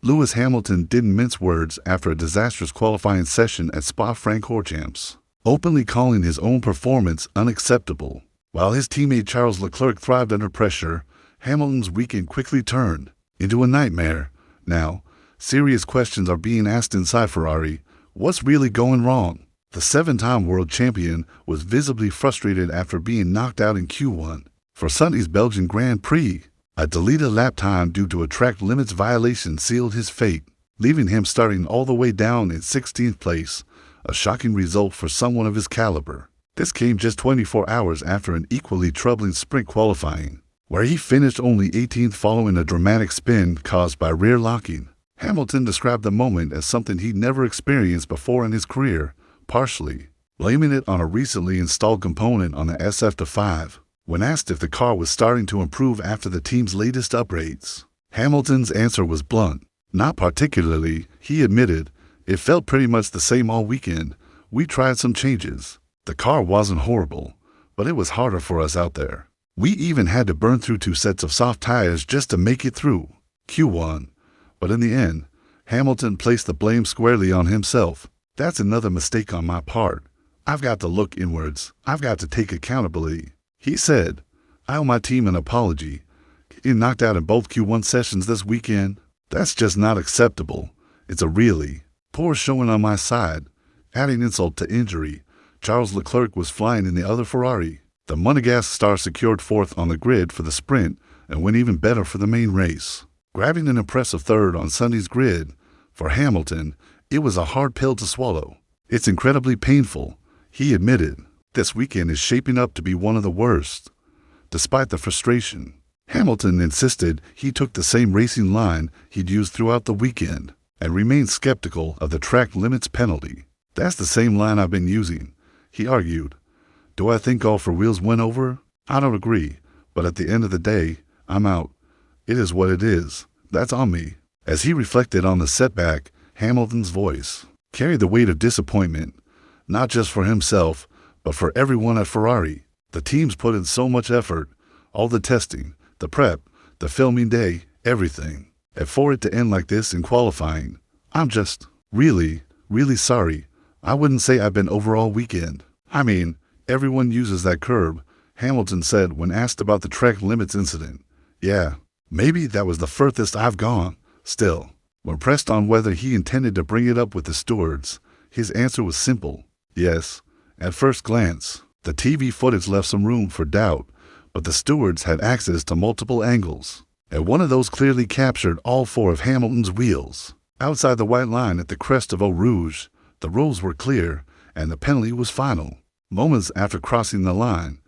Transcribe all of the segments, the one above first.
Lewis Hamilton didn't mince words after a disastrous qualifying session at Spa-Francorchamps, openly calling his own performance unacceptable. While his teammate Charles Leclerc thrived under pressure, Hamilton's weekend quickly turned into a nightmare. Now, serious questions are being asked inside Ferrari. What's really going wrong? The 7-time world champion was visibly frustrated after being knocked out in Q1 for Sunday's Belgian Grand Prix. A deleted lap time due to a track limits violation sealed his fate, leaving him starting all the way down in 16th place, a shocking result for someone of his caliber. This came just 24 hours after an equally troubling sprint qualifying, where he finished only 18th following a dramatic spin caused by rear locking. Hamilton described the moment as something he'd never experienced before in his career, partially blaming it on a recently installed component on the SF-5. When asked if the car was starting to improve after the team's latest upgrades, Hamilton's answer was blunt. Not particularly, he admitted. It felt pretty much the same all weekend. We tried some changes. The car wasn't horrible, but it was harder for us out there. We even had to burn through 2 sets of soft tires just to make it through Q1. But in the end, Hamilton placed the blame squarely on himself. That's another mistake on my part. I've got to look inwards. I've got to take accountability. He said, I owe my team an apology. Getting knocked out in both Q1 sessions this weekend, that's just not acceptable. It's a really poor showing on my side. Adding insult to injury, Charles Leclerc was flying in the other Ferrari. The Monegasque star secured 4th on the grid for the sprint and went even better for the main race, grabbing an impressive 3rd on Sunday's grid. For Hamilton, it was a hard pill to swallow. It's incredibly painful, he admitted. This weekend is shaping up to be one of the worst. Despite the frustration, Hamilton insisted he took the same racing line he'd used throughout the weekend and remained skeptical of the track limits penalty. That's the same line I've been using, he argued. Do I think all 4 wheels went over? I don't agree, but at the end of the day, I'm out. It is what it is. That's on me. As he reflected on the setback, Hamilton's voice carried the weight of disappointment, not just for himself, but for everyone at Ferrari. The teams put in so much effort, all the testing, the prep, the filming day, everything. And for it to end like this in qualifying, I'm just really sorry. I wouldn't say I've been over all weekend. I mean, everyone uses that curb, Hamilton said when asked about the track limits incident. Yeah, maybe that was the furthest I've gone. Still, when pressed on whether he intended to bring it up with the stewards, his answer was simple. Yes. At first glance, the TV footage left some room for doubt, but the stewards had access to multiple angles, and one of those clearly captured all 4 of Hamilton's wheels. Outside the white line at the crest of Eau Rouge, the rules were clear, and the penalty was final. Moments after crossing the line,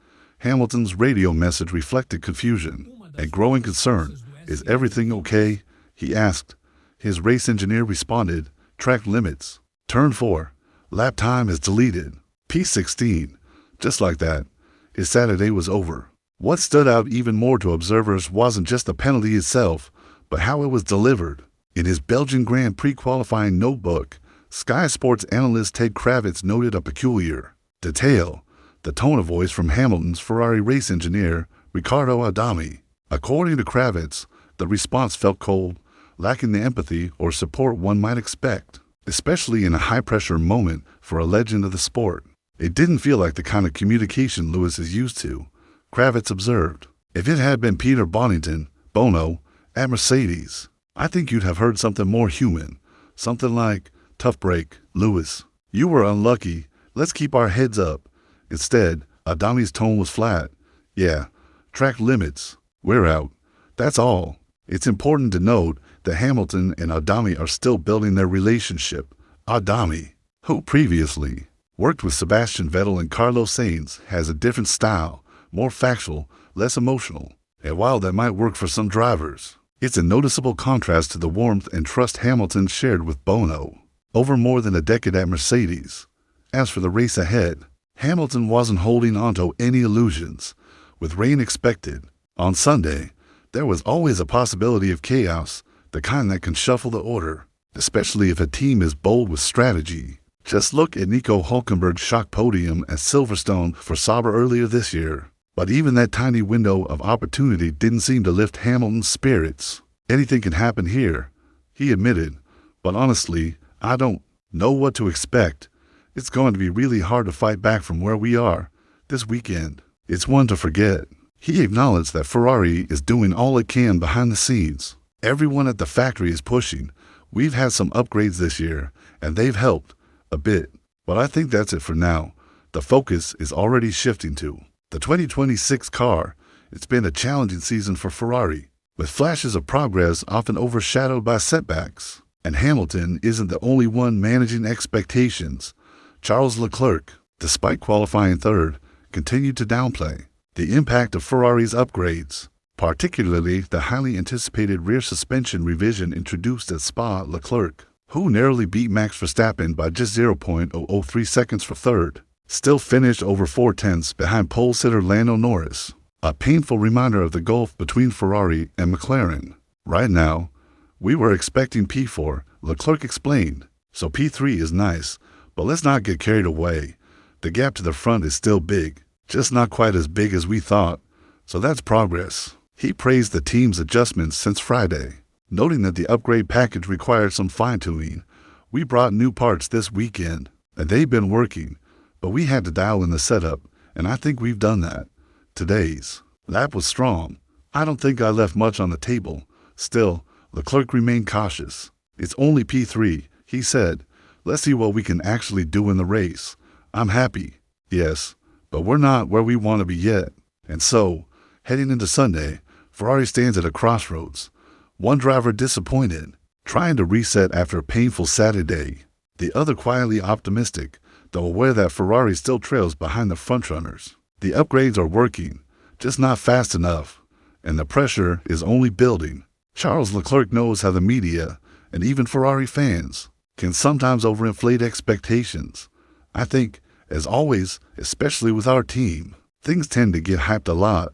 Hamilton's radio message reflected confusion and growing concern. Is everything okay? He asked. His race engineer responded, track limits. Turn 4. Lap time is deleted. P16. Just like that, his Saturday was over. What stood out even more to observers wasn't just the penalty itself, but how it was delivered. In his Belgian Grand Prix qualifying notebook, Sky Sports analyst Ted Kravitz noted a peculiar detail, the tone of voice from Hamilton's Ferrari race engineer, Riccardo Adami. According to Kravitz, the response felt cold, lacking the empathy or support one might expect, especially in a high-pressure moment for a legend of the sport. It didn't feel like the kind of communication Lewis is used to, Kravitz observed. If it had been Peter Bono, at Mercedes, I think you'd have heard something more human. Something like, tough break, Lewis. You were unlucky. Let's keep our heads up. Instead, Adami's tone was flat. Yeah, track limits. We're out. That's all. It's important to note that Hamilton and Adami are still building their relationship. Adami, who previously worked with Sebastian Vettel and Carlos Sainz, has a different style, more factual, less emotional. And while that might work for some drivers, it's a noticeable contrast to the warmth and trust Hamilton shared with Bono over more than a decade at Mercedes. As for the race ahead, Hamilton wasn't holding onto any illusions. With rain expected on Sunday, there was always a possibility of chaos, the kind that can shuffle the order, especially if a team is bold with strategy. Just look at Nico Hülkenberg's shock podium at Silverstone for Sauber earlier this year. But even that tiny window of opportunity didn't seem to lift Hamilton's spirits. Anything can happen here, he admitted, but honestly, I don't know what to expect. It's going to be really hard to fight back from where we are this weekend. It's one to forget. He acknowledged that Ferrari is doing all it can behind the scenes. Everyone at the factory is pushing. We've had some upgrades this year, and they've helped a bit. But I think that's it for now. The focus is already shifting to the 2026 car. It's been a challenging season for Ferrari, with flashes of progress often overshadowed by setbacks. And Hamilton isn't the only one managing expectations. Charles Leclerc, despite qualifying third, continued to downplay the impact of Ferrari's upgrades, particularly the highly anticipated rear suspension revision introduced at Spa. Leclerc, who narrowly beat Max Verstappen by just 0.003 seconds for third, still finished over 4/10 behind pole sitter Lando Norris, a painful reminder of the gulf between Ferrari and McLaren. Right now, we were expecting P4, Leclerc explained, so P3 is nice, but let's not get carried away. The gap to the front is still big, just not quite as big as we thought, so that's progress. He praised the team's adjustments since Friday, noting that the upgrade package required some fine-tuning. We brought new parts this weekend, and they've been working, but we had to dial in the setup, and I think we've done that. Today's lap was strong. I don't think I left much on the table. Still, Leclerc remained cautious. It's only P3, he said. Let's see what we can actually do in the race. I'm happy, yes, but we're not where we want to be yet. And so, heading into Sunday, Ferrari stands at a crossroads. One driver disappointed, trying to reset after a painful Saturday. The other quietly optimistic, though aware that Ferrari still trails behind the frontrunners. The upgrades are working, just not fast enough, and the pressure is only building. Charles Leclerc knows how the media, and even Ferrari fans, can sometimes overinflate expectations. I think, as always, especially with our team, things tend to get hyped a lot,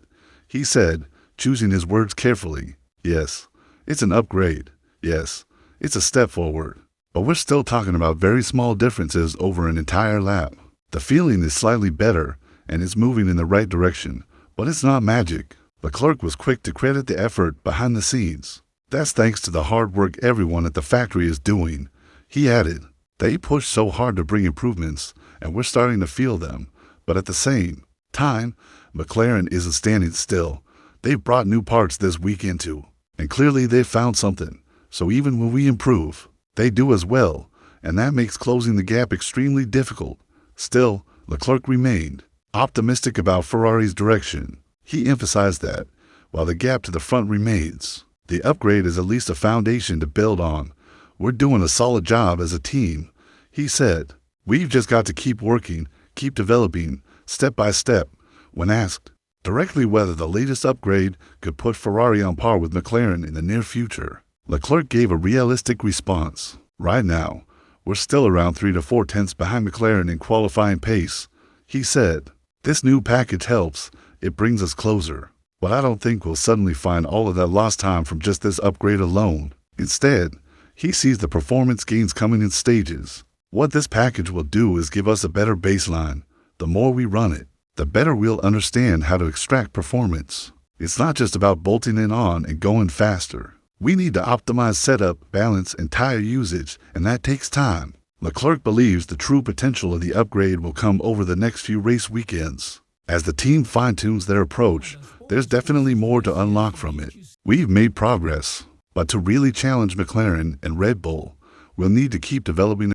he said, choosing his words carefully. Yes, it's an upgrade. Yes, it's a step forward. But we're still talking about very small differences over an entire lap. The feeling is slightly better, and it's moving in the right direction, but it's not magic. Leclerc was quick to credit the effort behind the scenes. That's thanks to the hard work everyone at the factory is doing. He added, they pushed so hard to bring improvements, and we're starting to feel them. But at the same time, McLaren isn't standing still. They've brought new parts this weekend too, and clearly they've found something. So even when we improve, they do as well, and that makes closing the gap extremely difficult. Still, Leclerc remained optimistic about Ferrari's direction. He emphasized that, while the gap to the front remains, the upgrade is at least a foundation to build on. We're doing a solid job as a team, he said. We've just got to keep working, keep developing, step by step. When asked directly whether the latest upgrade could put Ferrari on par with McLaren in the near future, Leclerc gave a realistic response. Right now, we're still around 3 to 4 tenths behind McLaren in qualifying pace, he said. This new package helps. It brings us closer. But I don't think we'll suddenly find all of that lost time from just this upgrade alone. Instead, he sees the performance gains coming in stages. What this package will do is give us a better baseline. The more we run it, the better we'll understand how to extract performance. It's not just about bolting it on and going faster. We need to optimize setup, balance, and tire usage, and that takes time. Leclerc believes the true potential of the upgrade will come over the next few race weekends. As the team fine-tunes their approach, there's definitely more to unlock from it. We've made progress, but to really challenge McLaren and Red Bull, we'll need to keep developing